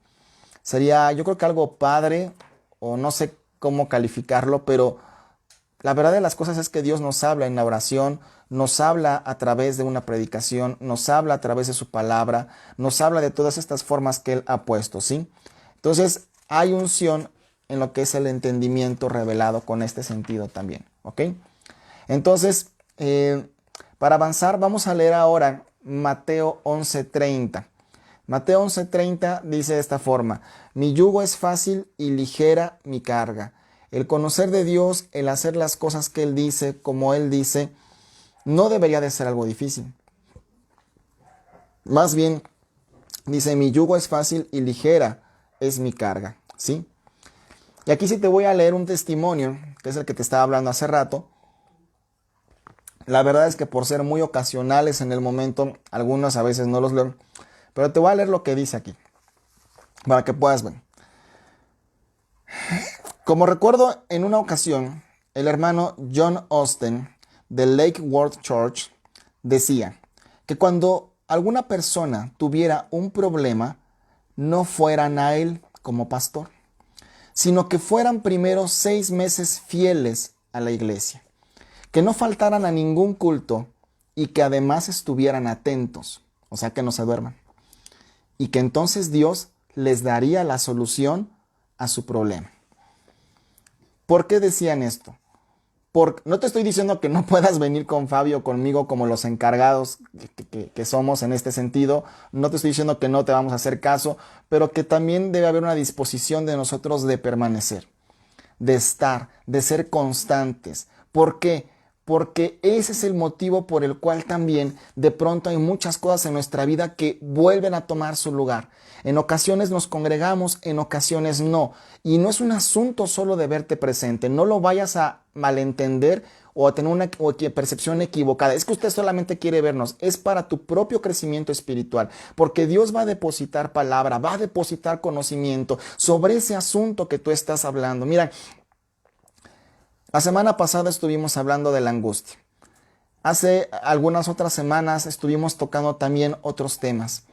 Sería, yo creo que algo padre o no sé cómo calificarlo, pero la verdad de las cosas es que Dios nos habla en la oración, nos habla a través de una predicación, nos habla a través de su palabra, nos habla de todas estas formas que Él ha puesto, ¿sí? Entonces, hay unción en lo que es el entendimiento revelado con este sentido también, ¿ok? Entonces, para avanzar, vamos a leer ahora Mateo 11:30. Mateo 11:30 dice de esta forma: mi yugo es fácil y ligera mi carga. El conocer de Dios, el hacer las cosas que Él dice, como Él dice, no debería de ser algo difícil. Más bien, dice, mi yugo es fácil y ligera es mi carga, ¿sí? Y aquí sí te voy a leer un testimonio, que es el que te estaba hablando hace rato. La verdad es que por ser muy ocasionales en el momento, algunos a veces no los leo, pero te voy a leer lo que dice aquí, para que puedas ver. Como recuerdo, en una ocasión, el hermano John Austin de Lake Worth Church decía que cuando alguna persona tuviera un problema, no fueran a él como pastor, sino que fueran primero 6 meses fieles a la iglesia, que no faltaran a ningún culto y que además estuvieran atentos, o sea que no se duerman, y que entonces Dios les daría la solución a su problema. ¿Por qué decían esto? No te estoy diciendo que no puedas venir con Fabio o conmigo como los encargados que somos en este sentido. No te estoy diciendo que no te vamos a hacer caso, pero que también debe haber una disposición de nosotros de permanecer, de estar, de ser constantes. ¿Por qué? Porque ese es el motivo por el cual también de pronto hay muchas cosas en nuestra vida que vuelven a tomar su lugar. En ocasiones nos congregamos, en ocasiones no. Y no es un asunto solo de verte presente. No lo vayas a malentender o a tener una percepción equivocada. Es que usted solamente quiere vernos. Es para tu propio crecimiento espiritual. Porque Dios va a depositar palabra, va a depositar conocimiento sobre ese asunto que tú estás hablando. Mira, la semana pasada estuvimos hablando de la angustia. Hace algunas otras semanas estuvimos tocando también otros temas.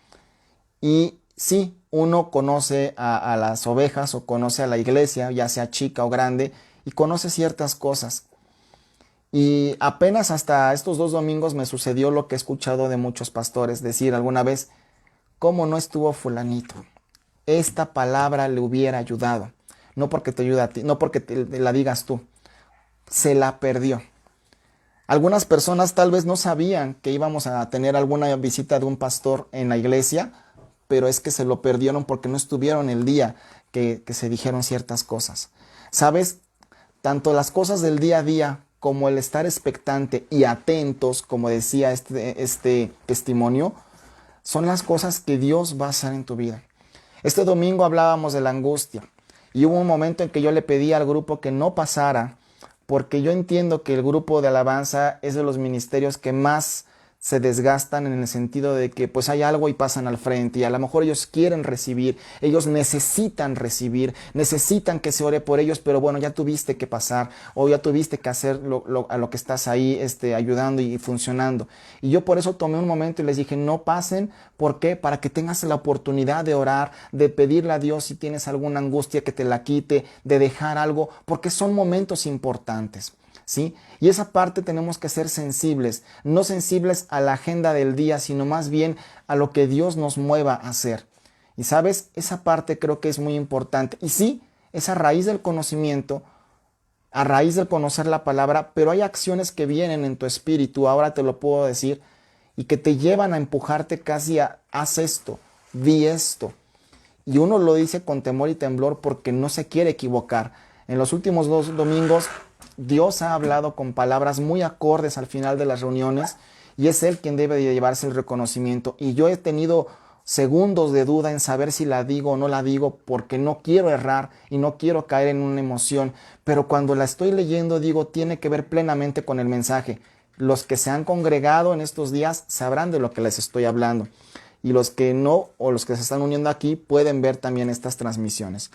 Y sí, uno conoce a las ovejas o conoce a la iglesia, ya sea chica o grande, y conoce ciertas cosas. Y apenas hasta estos 2 domingos me sucedió lo que he escuchado de muchos pastores decir alguna vez: ¿cómo no estuvo fulanito? Esta palabra le hubiera ayudado. No porque te ayude a ti, no porque te la digas tú. Se la perdió. Algunas personas tal vez no sabían que íbamos a tener alguna visita de un pastor en la iglesia, pero es que se lo perdieron porque no estuvieron el día que se dijeron ciertas cosas. ¿Sabes? Tanto las cosas del día a día como el estar expectante y atentos, como decía este testimonio, son las cosas que Dios va a hacer en tu vida. Este domingo hablábamos de la angustia y hubo un momento en que yo le pedí al grupo que no pasara, porque yo entiendo que el grupo de alabanza es de los ministerios que más se desgastan en el sentido de que pues hay algo y pasan al frente y a lo mejor ellos quieren recibir, ellos necesitan recibir, necesitan que se ore por ellos, pero bueno, ya tuviste que pasar o ya tuviste que hacer a lo que estás ahí ayudando y funcionando. Y yo por eso tomé un momento y les dije: no pasen. ¿Por qué? Para que tengas la oportunidad de orar, de pedirle a Dios si tienes alguna angustia que te la quite, de dejar algo, porque son momentos importantes, ¿sí? Y esa parte tenemos que ser sensibles, no sensibles a la agenda del día, sino más bien a lo que Dios nos mueva a hacer. Y sabes, esa parte creo que es muy importante. Y sí, es a raíz del conocimiento, a raíz del conocer la palabra, pero hay acciones que vienen en tu espíritu, ahora te lo puedo decir, y que te llevan a empujarte casi a: haz esto, di esto. Y uno lo dice con temor y temblor porque no se quiere equivocar. En los últimos 2 domingos Dios ha hablado con palabras muy acordes al final de las reuniones y es Él quien debe de llevarse el reconocimiento. Y yo he tenido segundos de duda en saber si la digo o no la digo porque no quiero errar y no quiero caer en una emoción. Pero cuando la estoy leyendo digo, tiene que ver plenamente con el mensaje. Los que se han congregado en estos días sabrán de lo que les estoy hablando. Y los que no, o los que se están uniendo aquí, pueden ver también estas transmisiones.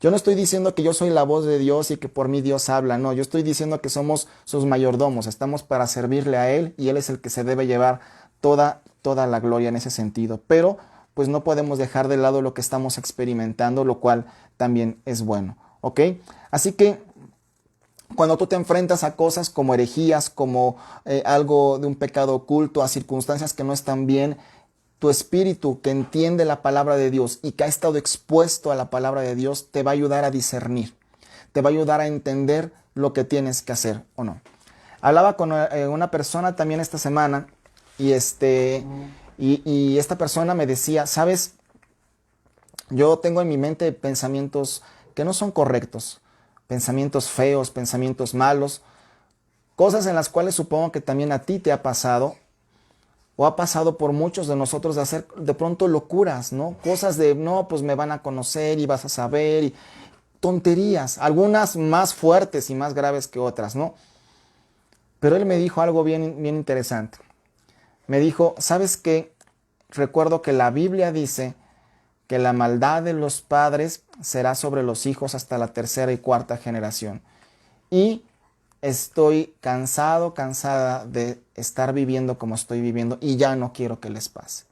Yo no estoy diciendo que yo soy la voz de Dios y que por mí Dios habla, no, yo estoy diciendo que somos sus mayordomos, estamos para servirle a Él y Él es el que se debe llevar toda la gloria en ese sentido. Pero pues no podemos dejar de lado lo que estamos experimentando, lo cual también es bueno. ¿ok? Así que cuando tú te enfrentas a cosas como herejías, como algo de un pecado oculto, a circunstancias que no están bien, tu espíritu que entiende la palabra de Dios y que ha estado expuesto a la palabra de Dios te va a ayudar a discernir, te va a ayudar a entender lo que tienes que hacer o no. Hablaba con una persona también esta semana y esta persona me decía, ¿sabes? Yo tengo en mi mente pensamientos que no son correctos, pensamientos feos, pensamientos malos, cosas en las cuales supongo que también a ti te ha pasado o ha pasado por muchos de nosotros de hacer de pronto locuras, ¿no? Cosas de, no, pues me van a conocer y vas a saber, y tonterías, algunas más fuertes y más graves que otras, ¿no? Pero él me dijo algo bien, bien interesante. Me dijo, ¿sabes qué? Recuerdo que la Biblia dice que la maldad de los padres será sobre los hijos hasta la tercera y cuarta generación. Y estoy cansada de estar viviendo como estoy viviendo y ya no quiero que les pase.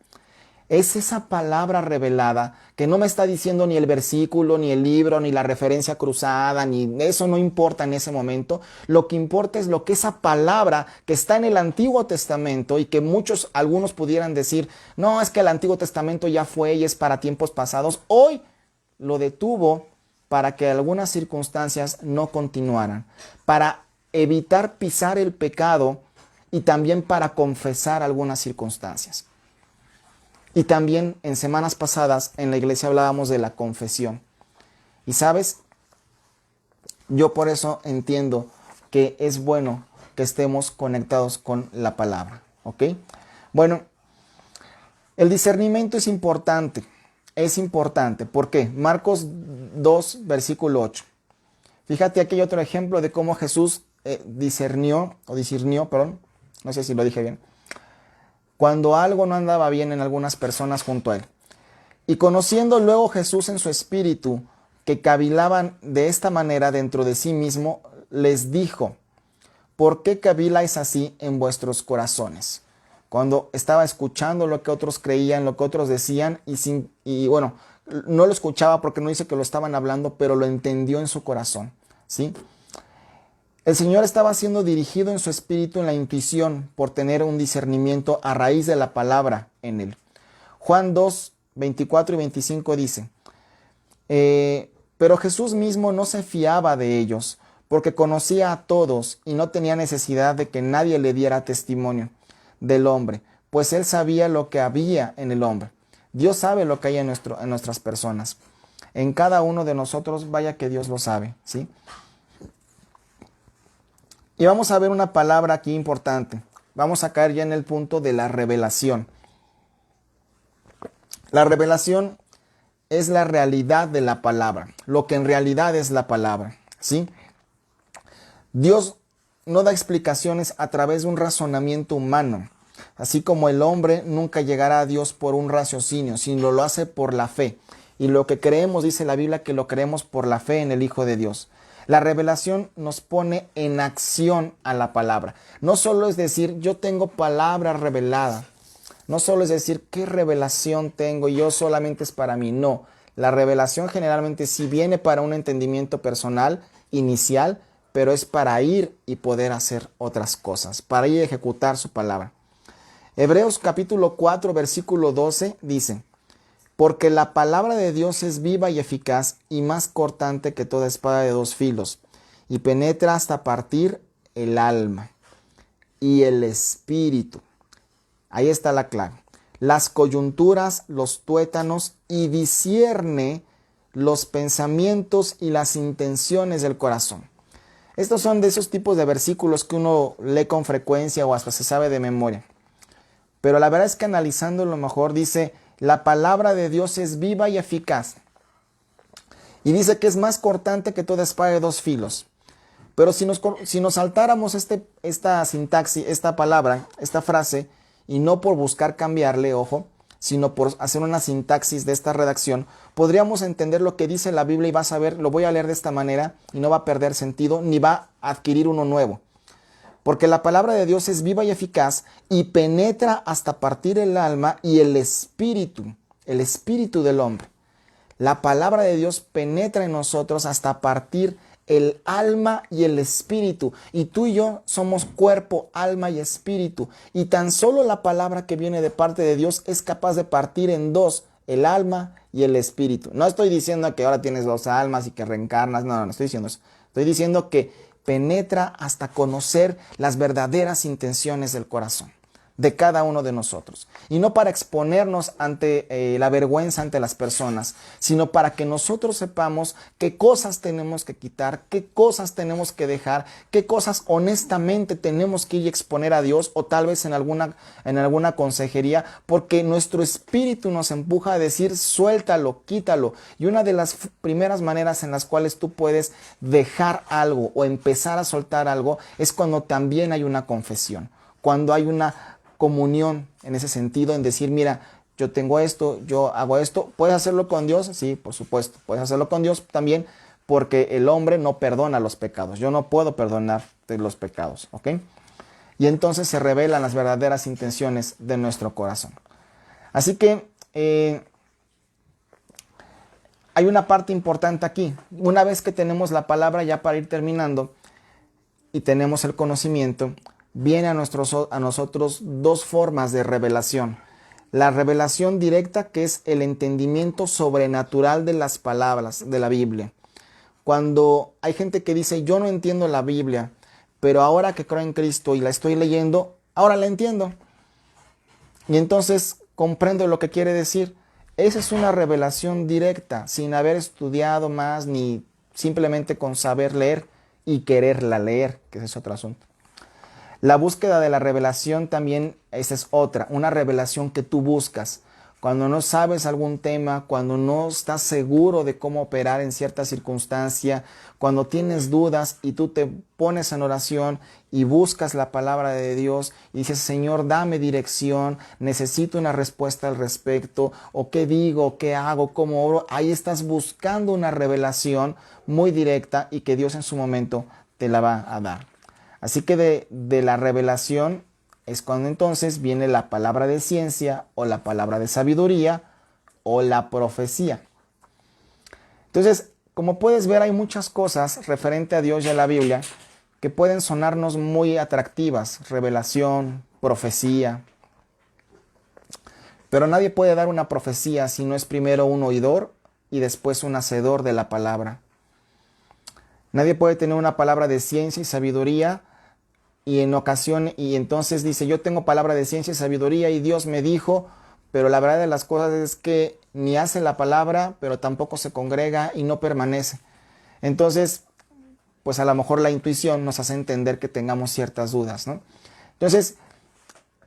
Es esa palabra revelada que no me está diciendo ni el versículo, ni el libro, ni la referencia cruzada, ni eso no importa en ese momento. Lo que importa es lo que esa palabra que está en el Antiguo Testamento y que algunos pudieran decir, no, es que el Antiguo Testamento ya fue y es para tiempos pasados. Hoy lo detuvo para que algunas circunstancias no continuaran, para evitar pisar el pecado y también para confesar algunas circunstancias. Y también en semanas pasadas en la iglesia hablábamos de la confesión. Y sabes, yo por eso entiendo que es bueno que estemos conectados con la palabra, ¿ok? Bueno, el discernimiento es importante. Es importante. ¿Por qué? Marcos 2, versículo 8. Fíjate, aquí hay otro ejemplo de cómo Jesús discernió, no sé si lo dije bien, cuando algo no andaba bien en algunas personas junto a él. Y conociendo luego Jesús en su espíritu, que cavilaban de esta manera dentro de sí mismo, les dijo, ¿por qué caviláis así en vuestros corazones? Cuando estaba escuchando lo que otros creían, lo que otros decían, y bueno, no lo escuchaba porque no dice que lo estaban hablando, pero lo entendió en su corazón, ¿sí? El Señor estaba siendo dirigido en su espíritu en la intuición por tener un discernimiento a raíz de la palabra en él. Juan 2, 24 y 25 dice, pero Jesús mismo no se fiaba de ellos, porque conocía a todos y no tenía necesidad de que nadie le diera testimonio del hombre, pues él sabía lo que había en el hombre. Dios sabe lo que hay en nuestras personas. En cada uno de nosotros, vaya que Dios lo sabe, ¿sí? Y vamos a ver una palabra aquí importante. Vamos a caer ya en el punto de la revelación. La revelación es la realidad de la palabra, lo que en realidad es la palabra, ¿sí? Dios no da explicaciones a través de un razonamiento humano, así como el hombre nunca llegará a Dios por un raciocinio, sino lo hace por la fe. Y lo que creemos, dice la Biblia, que lo creemos por la fe en el Hijo de Dios. La revelación nos pone en acción a la palabra. No solo es decir, yo tengo palabra revelada. No solo es decir, ¿qué revelación tengo? Yo solamente es para mí. No, la revelación generalmente sí viene para un entendimiento personal, inicial, pero es para ir y poder hacer otras cosas, para ir a ejecutar su palabra. Hebreos capítulo 4, versículo 12 dice, porque la palabra de Dios es viva y eficaz y más cortante que toda espada de dos filos, y penetra hasta partir el alma y el espíritu. Ahí está la clave. Las coyunturas, los tuétanos, y discierne los pensamientos y las intenciones del corazón. Estos son de esos tipos de versículos que uno lee con frecuencia o hasta se sabe de memoria. Pero la verdad es que analizando lo mejor dice, la palabra de Dios es viva y eficaz. Y dice que es más cortante que toda espada de dos filos. Pero si nos saltáramos esta sintaxis, esta palabra, esta frase, y no por buscar cambiarle, ojo, sino por hacer una sintaxis de esta redacción, podríamos entender lo que dice la Biblia y vas a ver, lo voy a leer de esta manera y no va a perder sentido ni va a adquirir uno nuevo. Porque la palabra de Dios es viva y eficaz y penetra hasta partir el alma y el espíritu del hombre. La palabra de Dios penetra en nosotros hasta partir el alma y el espíritu. Y tú y yo somos cuerpo, alma y espíritu. Y tan solo la palabra que viene de parte de Dios es capaz de partir en dos, el alma y el espíritu. No estoy diciendo que ahora tienes dos almas y que reencarnas. No estoy diciendo eso. Estoy diciendo que penetra hasta conocer las verdaderas intenciones del corazón de cada uno de nosotros. Y no para exponernos ante la vergüenza ante las personas, sino para que nosotros sepamos qué cosas tenemos que quitar, qué cosas tenemos que dejar, qué cosas honestamente tenemos que ir a exponer a Dios, o tal vez en alguna consejería, porque nuestro espíritu nos empuja a decir suéltalo, quítalo. Y una de las primeras maneras en las cuales tú puedes dejar algo o empezar a soltar algo es cuando también hay una confesión, cuando hay una comunión en ese sentido, en decir, mira, yo tengo esto, yo hago esto. ¿Puedes hacerlo con Dios? Sí, por supuesto. Puedes hacerlo con Dios también, porque el hombre no perdona los pecados. Yo no puedo perdonar los pecados, ¿ok? Y entonces se revelan las verdaderas intenciones de nuestro corazón. Así que hay una parte importante aquí. Una vez que tenemos la palabra, ya para ir terminando, y tenemos el conocimiento, viene a nosotros dos formas de revelación. La revelación directa, que es el entendimiento sobrenatural de las palabras de la Biblia. Cuando hay gente que dice, yo no entiendo la Biblia, pero ahora que creo en Cristo y la estoy leyendo, ahora la entiendo. Y entonces comprendo lo que quiere decir. Esa es una revelación directa, sin haber estudiado más, ni simplemente con saber leer y quererla leer, que ese es otro asunto. La búsqueda de la revelación también, esa es otra, una revelación que tú buscas. Cuando no sabes algún tema, cuando no estás seguro de cómo operar en cierta circunstancia, cuando tienes dudas y tú te pones en oración y buscas la palabra de Dios y dices, Señor, dame dirección, necesito una respuesta al respecto, o qué digo, qué hago, cómo oro, ahí estás buscando una revelación muy directa y que Dios en su momento te la va a dar. Así que de la revelación es cuando entonces viene la palabra de ciencia o la palabra de sabiduría o la profecía. Entonces, como puedes ver, hay muchas cosas referente a Dios y a la Biblia que pueden sonarnos muy atractivas. Revelación, profecía. Pero nadie puede dar una profecía si no es primero un oidor y después un hacedor de la palabra. Nadie puede tener una palabra de ciencia y sabiduría y en ocasión, y entonces dice, yo tengo palabra de ciencia y sabiduría y Dios me dijo, pero la verdad de las cosas es que ni hace la palabra, pero tampoco se congrega y no permanece. Entonces, pues a lo mejor la intuición nos hace entender que tengamos ciertas dudas, ¿no? Entonces,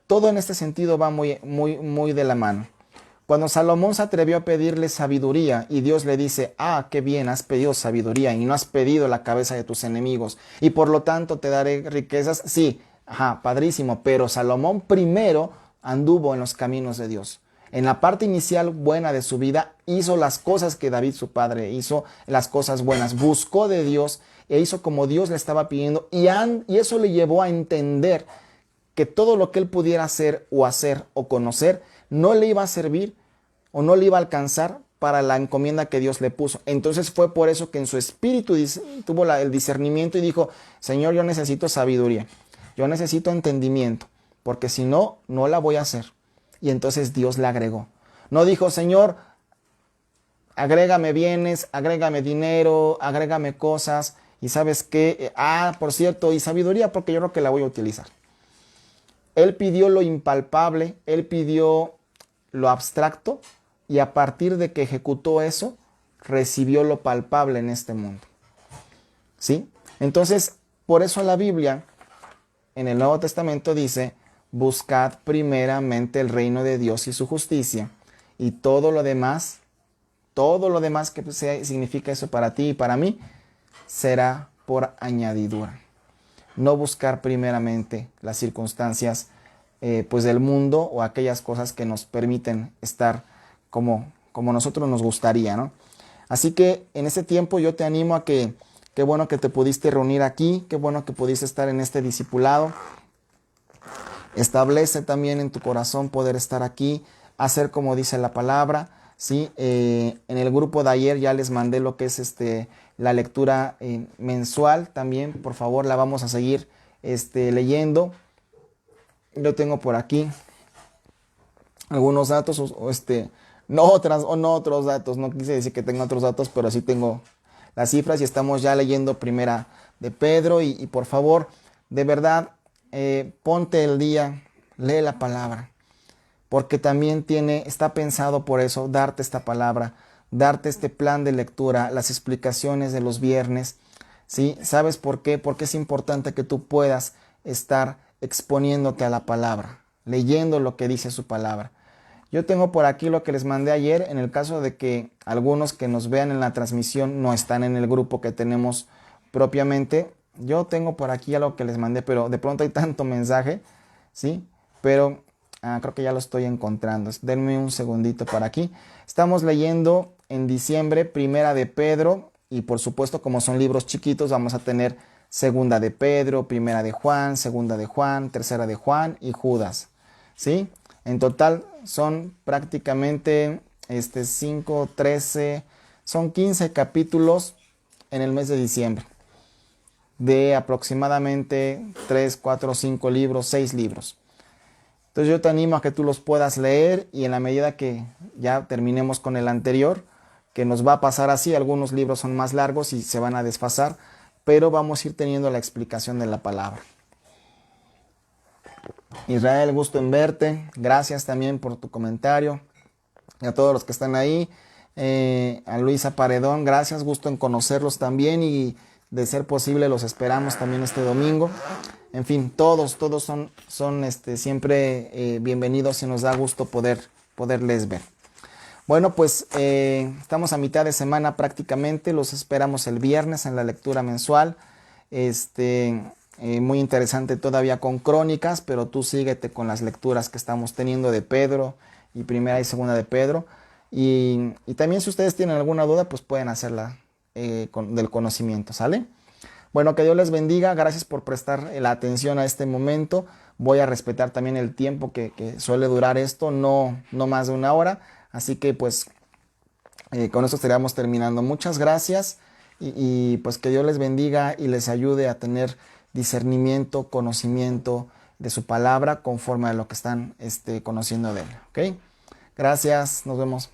todo en este sentido va muy de la mano. Cuando Salomón se atrevió a pedirle sabiduría y Dios le dice, qué bien, has pedido sabiduría y no has pedido la cabeza de tus enemigos y por lo tanto te daré riquezas. Sí, padrísimo, pero Salomón primero anduvo en los caminos de Dios. En la parte inicial buena de su vida hizo las cosas que David su padre hizo, las cosas buenas, buscó de Dios e hizo como Dios le estaba pidiendo y eso le llevó a entender que todo lo que él pudiera hacer o conocer no le iba a servir o no le iba a alcanzar para la encomienda que Dios le puso. Entonces fue por eso que en su espíritu tuvo el discernimiento y dijo, Señor, yo necesito sabiduría, yo necesito entendimiento, porque si no, no la voy a hacer. Y entonces Dios le agregó. No dijo, Señor, agrégame bienes, agrégame dinero, agrégame cosas, y ¿sabes qué? Por cierto, y sabiduría, porque yo creo que la voy a utilizar. Él pidió lo impalpable, él pidió lo abstracto, y a partir de que ejecutó eso, recibió lo palpable en este mundo. ¿Sí? Entonces, por eso la Biblia, en el Nuevo Testamento dice, buscad primeramente el reino de Dios y su justicia, y todo lo demás que significa eso para ti y para mí, será por añadidura. No buscar primeramente las circunstancias pues del mundo o aquellas cosas que nos permiten estar como nosotros nos gustaría, ¿no? Así que en este tiempo yo te animo a que, qué bueno que te pudiste reunir aquí, qué bueno que pudiste estar en este discipulado. Establece también en tu corazón poder estar aquí, hacer como dice la palabra, ¿sí? En el grupo de ayer ya les mandé lo que es la lectura mensual. También, por favor, la vamos a seguir leyendo. Yo tengo por aquí algunos datos, no otros datos, no quise decir que tengo otros datos, pero sí tengo las cifras y estamos ya leyendo primera de Pedro y por favor, de verdad, ponte el día, lee la palabra, porque también está pensado por eso, darte esta palabra, darte este plan de lectura, las explicaciones de los viernes, ¿sí? ¿Sabes por qué? Porque es importante que tú puedas estar exponiéndote a la palabra, leyendo lo que dice su palabra. Yo tengo por aquí lo que les mandé ayer, en el caso de que algunos que nos vean en la transmisión no están en el grupo que tenemos propiamente. Yo tengo por aquí algo que les mandé, pero de pronto hay tanto mensaje, ¿sí? Pero creo que ya lo estoy encontrando. Denme un segundito para aquí. Estamos leyendo en diciembre Primera de Pedro y por supuesto como son libros chiquitos vamos a tener Segunda de Pedro, Primera de Juan, Segunda de Juan, Tercera de Juan y Judas, ¿sí? En total son prácticamente 5, 13, son 15 capítulos en el mes de diciembre, de aproximadamente 3, 4, 5 libros, 6 libros. Entonces yo te animo a que tú los puedas leer y en la medida que ya terminemos con el anterior, que nos va a pasar así, algunos libros son más largos y se van a desfasar, pero vamos a ir teniendo la explicación de la palabra. Israel, gusto en verte. Gracias también por tu comentario. Y a todos los que están ahí. A Luisa Paredón, gracias. Gusto en conocerlos también. Y de ser posible los esperamos también este domingo. En fin, todos son siempre bienvenidos y nos da gusto poderles ver. Bueno, pues estamos a mitad de semana prácticamente. Los esperamos el viernes en la lectura mensual. Muy interesante todavía con crónicas, pero tú síguete con las lecturas que estamos teniendo de Pedro y primera y segunda de Pedro. Y también si ustedes tienen alguna duda, pues pueden hacerla del conocimiento, ¿sale? Bueno, que Dios les bendiga. Gracias por prestar la atención a este momento. Voy a respetar también el tiempo que suele durar esto, no más de una hora. Así que pues con esto estaríamos terminando. Muchas gracias y pues que Dios les bendiga y les ayude a tener discernimiento, conocimiento de su palabra conforme a lo que están conociendo de él. ¿Ok? Gracias, nos vemos.